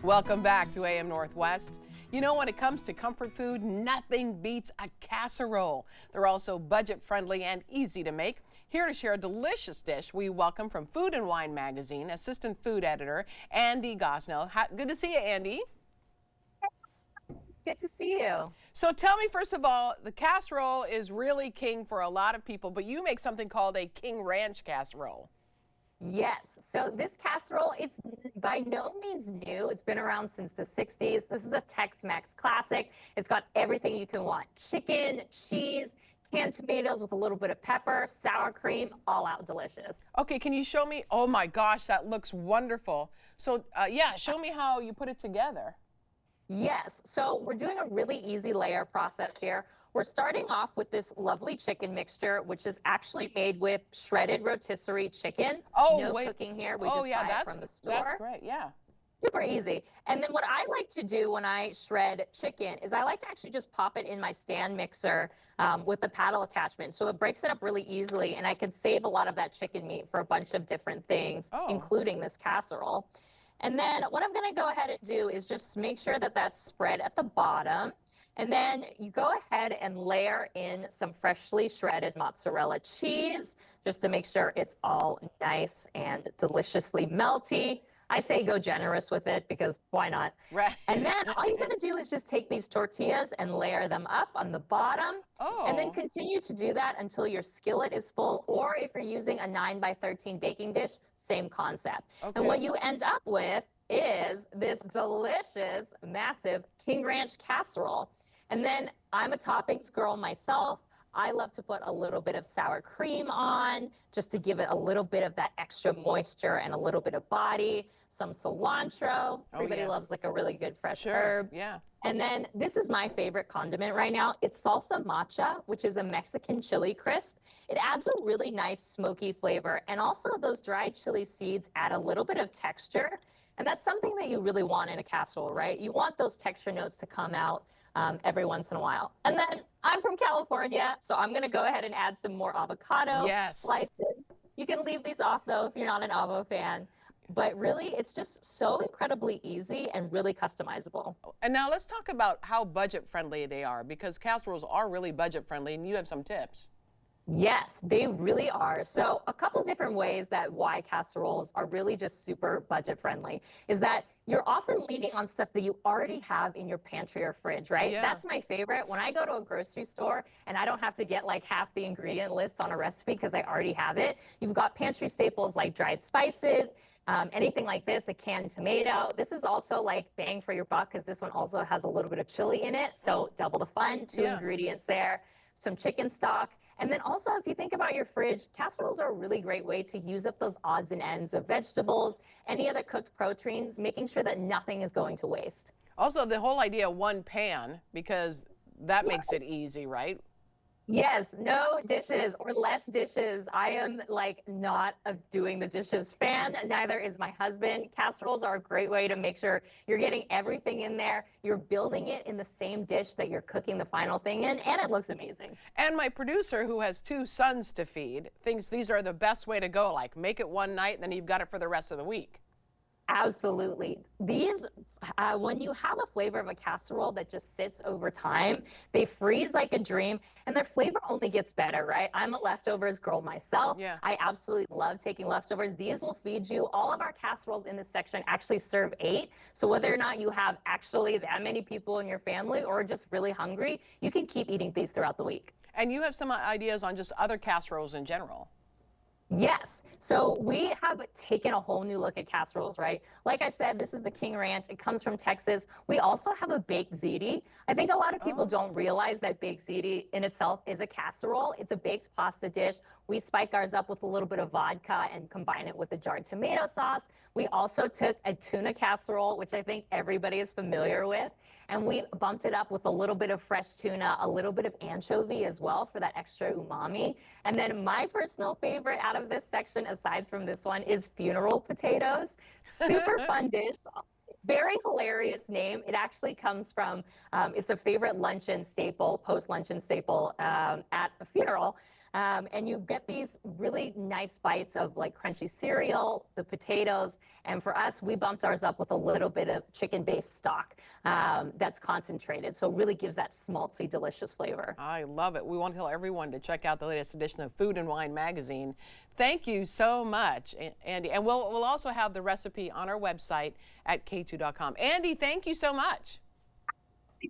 Welcome back to AM Northwest. You know, when it comes to comfort food, nothing beats a casserole. They're also budget friendly and easy to make. Here to share a delicious dish, we welcome from Food and Wine Magazine, Assistant Food Editor, Andee Gosnell. Good to see you, Andee. Good to see you. So tell me, first of all, the casserole is really king for a lot of people, but you make something called a King Ranch casserole. Yes, so this casserole, it's by no means new. It's been around since the 60s. This is a Tex-Mex classic. It's got everything you can want. Chicken, cheese, canned tomatoes with a little bit of pepper, sour cream, all out delicious. Okay, can you show me? Oh my gosh, that looks wonderful. So yeah, show me how you put it together. Yes, so we're doing a really easy layer process here. We're starting off with this lovely chicken mixture, which is actually made with shredded rotisserie chicken. Oh, no wait. cooking here. We just buy it from the store. That's great, yeah. Super easy. And then what I like to do when I shred chicken is I like to actually just pop it in my stand mixer with the paddle attachment. So it breaks it up really easily, and I can save a lot of that chicken meat for a bunch of different things, including this casserole. And then what I'm going to go ahead and do is just make sure that that's spread at the bottom. And then you go ahead and layer in some freshly shredded mozzarella cheese just to make sure it's all nice and deliciously melty. I say go generous with it because why not? Right. And then all you're going to do is just take these tortillas and layer them up on the bottom. And then continue to do that until your skillet is full, or if you're using a 9x13 baking dish, same concept. And what you end up with is this delicious, massive King Ranch casserole. And then I'm a toppings girl myself. I love to put a little bit of sour cream on just to give it a little bit of that extra moisture and a little bit of body, some cilantro. Everybody loves like a really good fresh herb. Yeah. And then this is my favorite condiment right now. It's salsa macha, which is a Mexican chili crisp. It adds a really nice smoky flavor. And also those dried chili seeds add a little bit of texture. And that's something that you really want in a casserole, right? You want those texture notes to come out every once in a while. And then I'm from California, so I'm gonna go ahead and add some more avocado slices. You can leave these off though if you're not an avo fan. But really, it's just so incredibly easy and really customizable. And now let's talk about how budget friendly they are, because casseroles are really budget friendly, and you have some tips. Yes, they really are. So a couple different ways that why casseroles are really just super budget friendly is that you're often leaning on stuff that you already have in your pantry or fridge, right? Yeah. That's my favorite. When I go to a grocery store and I don't have to get like half the ingredient list on a recipe because I already have it, you've got pantry staples like dried spices, anything like this, a canned tomato. This is also like bang for your buck because this one also has a little bit of chili in it. So double the fun, two ingredients there, some chicken stock. And then also, if you think about your fridge, casseroles are a really great way to use up those odds and ends of vegetables, any other cooked proteins, making sure that nothing is going to waste. Also, the whole idea of one pan, because that makes it easy, right? Yes, no dishes or less dishes. I am like not a doing the dishes fan. Neither is my husband. Casseroles are a great way to make sure you're getting everything in there. You're building it in the same dish that you're cooking the final thing in, and it looks amazing. And my producer, who has 2 sons to feed, thinks these are the best way to go. Like, make it one night, and then you've got it for the rest of the week. Absolutely. These, when you have a flavor of a casserole that just sits over time, they freeze like a dream, and their flavor only gets better, right? I'm a leftovers girl myself. Yeah. I absolutely love taking leftovers. These will feed you. All of our casseroles in this section actually serve 8. So whether or not you have actually that many people in your family or just really hungry, you can keep eating these throughout the week. And you have some ideas on just other casseroles in general. Yes. So we have taken a whole new look at casseroles, right? Like I said, this is the King Ranch. It comes from Texas. We also have a baked ziti. I think a lot of people don't realize that baked ziti in itself is a casserole. It's a baked pasta dish. We spike ours up with a little bit of vodka and combine it with a jarred tomato sauce. We also took a tuna casserole, which I think everybody is familiar with, and we bumped it up with a little bit of fresh tuna, a little bit of anchovy as well for that extra umami. And then my personal favorite out of this section, aside from this one, is funeral potatoes. Super fun dish. Very hilarious name. It actually comes from, it's a favorite luncheon staple, post-luncheon staple at a funeral. And you get these really nice bites of like crunchy cereal, the potatoes, and for us, we bumped ours up with a little bit of chicken-based stock that's concentrated, so it really gives that schmaltzy, delicious flavor. I love it. We want to tell everyone to check out the latest edition of Food and Wine magazine. Thank you so much, Andee. And we'll also have the recipe on our website at k2.com. Andee, thank you so much.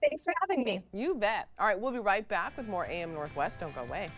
Thanks for having me. You bet. All right, we'll be right back with more AM Northwest. Don't go away.